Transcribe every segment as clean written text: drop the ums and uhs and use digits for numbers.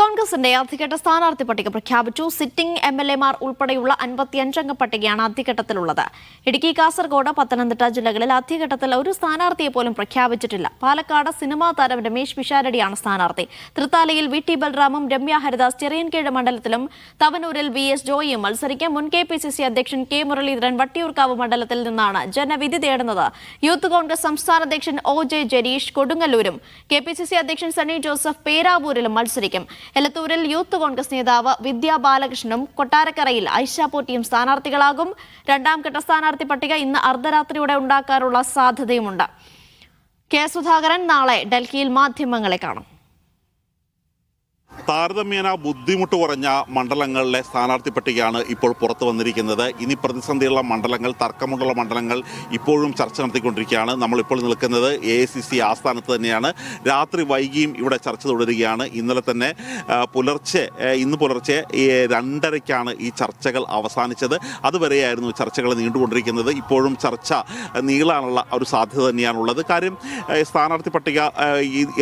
കോൺഗ്രസിന്റെ ആദ്യഘട്ട സ്ഥാനാർത്ഥി പട്ടിക പ്രഖ്യാപിച്ചു. സിറ്റിംഗ് MLA-മാർ ഉൾപ്പെടെയുള്ള 55-അംഗ പട്ടികയാണ് ആദ്യഘട്ടത്തിലുള്ളത്. ഇടുക്കി, കാസർഗോഡ്, പത്തനംതിട്ട ജില്ലകളിൽ ആദ്യഘട്ടത്തിൽ ഒരു സ്ഥാനാർത്ഥിയെ പോലും പ്രഖ്യാപിച്ചിട്ടില്ല. പാലക്കാട് സിനിമാ താരം രമേശ് പിഷാരടിയാണ് സ്ഥാനാർത്ഥി. തൃത്താലയിൽ VT ബൽറാമും രമ്യ ഹരിദാസ് ചെറിയൻകീഴ് മണ്ഡലത്തിലും തവനൂരിൽ VS ജോയിയും മത്സരിക്കും. മുൻ KPCC അധ്യക്ഷൻ K മുരളീധരൻ വട്ടിയൂർക്കാവ് മണ്ഡലത്തിൽ നിന്നാണ് ജനവിധി തേടുന്നത്. യൂത്ത് കോൺഗ്രസ് സംസ്ഥാന അധ്യക്ഷൻ OJ ജനീഷ് കൊടുങ്ങല്ലൂരും KPCC അധ്യക്ഷൻ സണ്ണി ജോസഫ് പേരാവൂരിലും മത്സരിക്കും. എലത്തൂരിൽ യൂത്ത് കോൺഗ്രസ് നേതാവ് വിദ്യാ ബാലകൃഷ്ണനും കൊട്ടാരക്കരയിൽ ഐഷ പോറ്റിയും സ്ഥാനാർത്ഥികളാകും. രണ്ടാം ഘട്ട സ്ഥാനാർത്ഥി പട്ടിക ഇന്ന് അർദ്ധരാത്രിയോടെ ഉണ്ടാക്കാനുള്ള സാധ്യതയുമുണ്ട്. K സുധാകരൻ നാളെ ഡൽഹിയിൽ മാധ്യമങ്ങളെ കാണും. താരതമ്യേന ബുദ്ധിമുട്ട് കുറഞ്ഞ മണ്ഡലങ്ങളിലെ സ്ഥാനാർത്ഥി പട്ടികയാണ് ഇപ്പോൾ പുറത്തു വന്നിരിക്കുന്നത്. ഇനി പ്രതിസന്ധിയുള്ള മണ്ഡലങ്ങൾ, തർക്കമുള്ള മണ്ഡലങ്ങൾ ഇപ്പോഴും ചർച്ച നടത്തിക്കൊണ്ടിരിക്കുകയാണ്. നമ്മളിപ്പോൾ നിൽക്കുന്നത് AICC ആസ്ഥാനത്ത് തന്നെയാണ്. രാത്രി വൈകിയും ഇവിടെ ചർച്ച തുടരുകയാണ്. ഇന്ന് പുലർച്ചെ 2:30-ക്കാണ് ഈ ചർച്ചകൾ അവസാനിച്ചത്. അതുവരെയായിരുന്നു ചർച്ചകൾ നീണ്ടുകൊണ്ടിരിക്കുന്നത്. ഇപ്പോഴും ചർച്ച നീളാനുള്ള ഒരു സാധ്യത തന്നെയാണുള്ളത്. കാര്യം സ്ഥാനാർത്ഥി പട്ടിക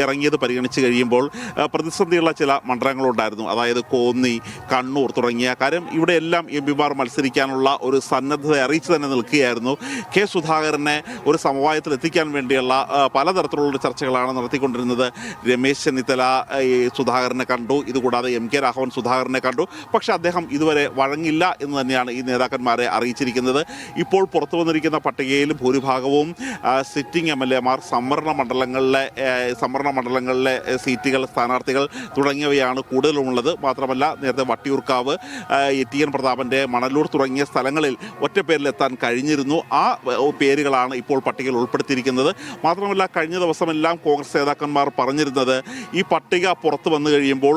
ഇറങ്ങിയത് പരിഗണിച്ച് കഴിയുമ്പോൾ പ്രതിസന്ധിയുള്ള ചില മണ്ഡലങ്ങളുണ്ടായിരുന്നു. അതായത് കോന്നി, കണ്ണൂർ തുടങ്ങിയ കാര്യം ഇവിടെയെല്ലാം MPമാർ മത്സരിക്കാനുള്ള ഒരു സന്നദ്ധത അറിയിച്ചു തന്നെ നിൽക്കുകയായിരുന്നു. K സുധാകരനെ ഒരു സമവായത്തിൽ എത്തിക്കാൻ വേണ്ടിയുള്ള പലതരത്തിലുള്ള ചർച്ചകളാണ് നടത്തിക്കൊണ്ടിരുന്നത്. രമേശ് ചെന്നിത്തല സുധാകരനെ കണ്ടു, ഇതുകൂടാതെ MK രാഘവൻ സുധാകരനെ കണ്ടു. പക്ഷേ അദ്ദേഹം ഇതുവരെ വഴങ്ങില്ല എന്ന് തന്നെയാണ് ഈ നേതാക്കന്മാരെ അറിയിച്ചിരിക്കുന്നത്. ഇപ്പോൾ പുറത്തു വന്നിരിക്കുന്ന പട്ടികയിൽ ഭൂരിഭാഗവും സിറ്റിംഗ് MLA-മാർ, സംവരണ മണ്ഡലങ്ങളിലെ സീറ്റുകൾ, സ്ഥാനാർത്ഥികൾ തുടങ്ങിയവയാണ് കൂടുതലുമുള്ളത്. മാത്രമല്ല, നേരത്തെ വട്ടിയൂർക്കാവ്, TN പ്രതാപൻ്റെ മണലൂർ തുടങ്ങിയ സ്ഥലങ്ങളിൽ ഒറ്റപ്പേരിലെത്താൻ കഴിഞ്ഞിരുന്നു. ആ പേരുകളാണ് ഇപ്പോൾ പട്ടികയിൽ ഉൾപ്പെടുത്തിയിരിക്കുന്നത്. മാത്രമല്ല, കഴിഞ്ഞ ദിവസമെല്ലാം കോൺഗ്രസ് നേതാക്കന്മാർ പറഞ്ഞിരുന്നത് ഈ പട്ടിക പുറത്തു വന്നു കഴിയുമ്പോൾ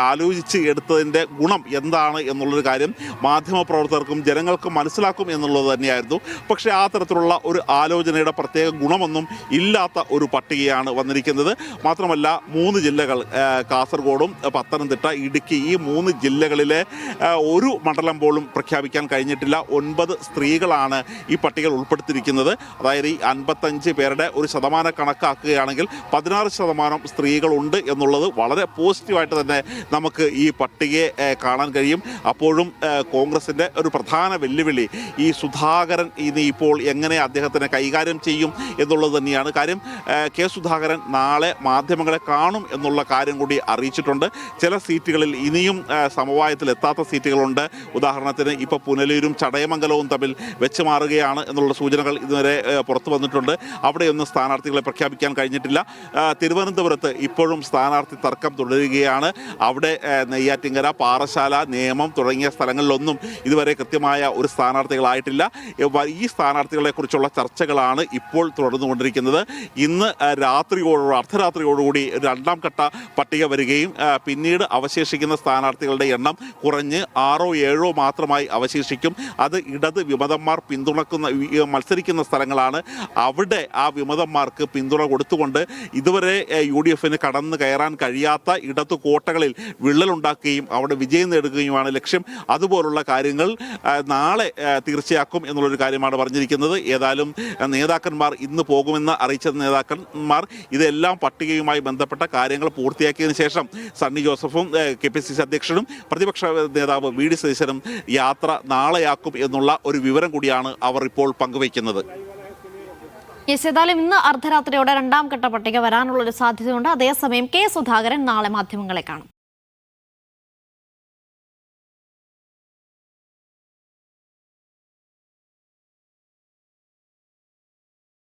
ആലോചിച്ച് എടുത്തതിൻ്റെ ഗുണം എന്താണ് എന്നുള്ളൊരു കാര്യം മാധ്യമപ്രവർത്തകർക്കും ജനങ്ങൾക്കും മനസ്സിലാക്കും എന്നുള്ളത് തന്നെയായിരുന്നു. പക്ഷേ ആ തരത്തിലുള്ള ഒരു ആലോചനയുടെ പ്രത്യേക ഗുണമൊന്നും ഇല്ലാത്ത ഒരു പട്ടികയാണ് വന്നിരിക്കുന്നത്. മാത്രമല്ല, 3 ജില്ലകൾ, കാസർഗോഡും പത്തനംതിട്ട, ഇടുക്കി, ഈ 3 ജില്ലകളിലെ ഒരു മണ്ഡലം പോലും പ്രഖ്യാപിക്കാൻ കഴിഞ്ഞിട്ടില്ല. 9 സ്ത്രീകളാണ് ഈ പട്ടികയിൽ ഉൾപ്പെടുത്തിയിരിക്കുന്നത്. അതായത് ഈ 55 പേരുടെ ഒരു ശതമാനം കണക്കാക്കുകയാണെങ്കിൽ 16% സ്ത്രീകളുണ്ട് എന്നുള്ളത് വളരെ പോസിറ്റീവായിട്ട് തന്നെ നമുക്ക് ഈ പട്ടികയെ കാണാൻ കഴിയും. അപ്പോഴും കോൺഗ്രസിൻ്റെ ഒരു പ്രധാന വെല്ലുവിളി ഈ സുധാകരൻ ഇനി ഇപ്പോൾ എങ്ങനെ അദ്ദേഹത്തിനെ കൈകാര്യം ചെയ്യും എന്നുള്ളത് തന്നെയാണ്. കാര്യം K സുധാകരൻ നാളെ മാധ്യമങ്ങളെ കാണും എന്നുള്ള കാര്യം കൂടി അറിയിച്ചിട്ടുണ്ട്. ചില സീറ്റുകളിൽ ഇനിയും സമവായത്തിൽ എത്താത്ത സീറ്റുകളുണ്ട്. ഉദാഹരണത്തിന് ഇപ്പോൾ പുനലൂരും ചടയമംഗലവും തമ്മിൽ വെച്ച് മാറുകയാണ് എന്നുള്ള സൂചനകൾ ഇതുവരെ പുറത്തു വന്നിട്ടുണ്ട്. അവിടെയൊന്നും സ്ഥാനാർത്ഥികളെ പ്രഖ്യാപിക്കാൻ കഴിഞ്ഞിട്ടില്ല. തിരുവനന്തപുരത്ത് ഇപ്പോഴും സ്ഥാനാർത്ഥി തർക്കം തുടരുകയാണ്. അവിടെ നെയ്യാറ്റിങ്കര, പാറശാല, നേമം തുടങ്ങിയ സ്ഥലങ്ങളിലൊന്നും ഇതുവരെ കൃത്യമായ ഒരു സ്ഥാനാർത്ഥികളായിട്ടില്ല. ഈ സ്ഥാനാർത്ഥികളെക്കുറിച്ചുള്ള ചർച്ചകളാണ് ഇപ്പോൾ തുടർന്നുകൊണ്ടിരിക്കുന്നത്. ഇന്ന് അർദ്ധരാത്രിയോടുകൂടി രണ്ടാം ഘട്ട പട്ടിക വരികയും പിന്നീട് അവശേഷിക്കുന്ന സ്ഥാനാർത്ഥികളുടെ എണ്ണം കുറഞ്ഞ് 6-7 മാത്രമായി അവശേഷിക്കും. അത് ഇടത് വിമതന്മാർ മത്സരിക്കുന്ന സ്ഥലങ്ങളാണ്. അവിടെ ആ വിമതന്മാർക്ക് പിന്തുണ കൊടുത്തുകൊണ്ട് ഇതുവരെ UDF-ന് കടന്നു കയറാൻ കഴിയാത്ത ഇടതു കോട്ടകളിൽ വിള്ളലുണ്ടാക്കുകയും അവിടെ വിജയം നേടുകയുമാണ് ലക്ഷ്യം. അതുപോലുള്ള കാര്യങ്ങൾ നാളെ തീർച്ചയാക്കും എന്നുള്ളൊരു കാര്യമാണ് പറഞ്ഞിരിക്കുന്നത്. ഏതായാലും നേതാക്കന്മാർ ഇന്ന് പോകുമെന്ന് അറിയിച്ച നേതാക്കന്മാർ ഇതെല്ലാം പട്ടികയുമായി ബന്ധപ്പെട്ട കാര്യങ്ങൾ പൂർത്തിയാക്കിയതിനു ശേഷം സണ്ണി ജോസഫും KPCC അധ്യക്ഷനും പ്രതിപക്ഷ നേതാവ് VD സതീശനും യാത്ര നാളെയാക്കും എന്നുള്ള ഒരു വിവരം കൂടിയാണ് അവർ ഇപ്പോൾ പങ്കുവയ്ക്കുന്നത്. ഏതായാലും ഇന്ന് അർദ്ധരാത്രിയോടെ രണ്ടാം ഘട്ട പട്ടിക വരാനുള്ളൊരു സാധ്യതയുണ്ട്. അതേസമയം K സുധാകരൻ നാളെ മാധ്യമങ്ങളെ കാണും.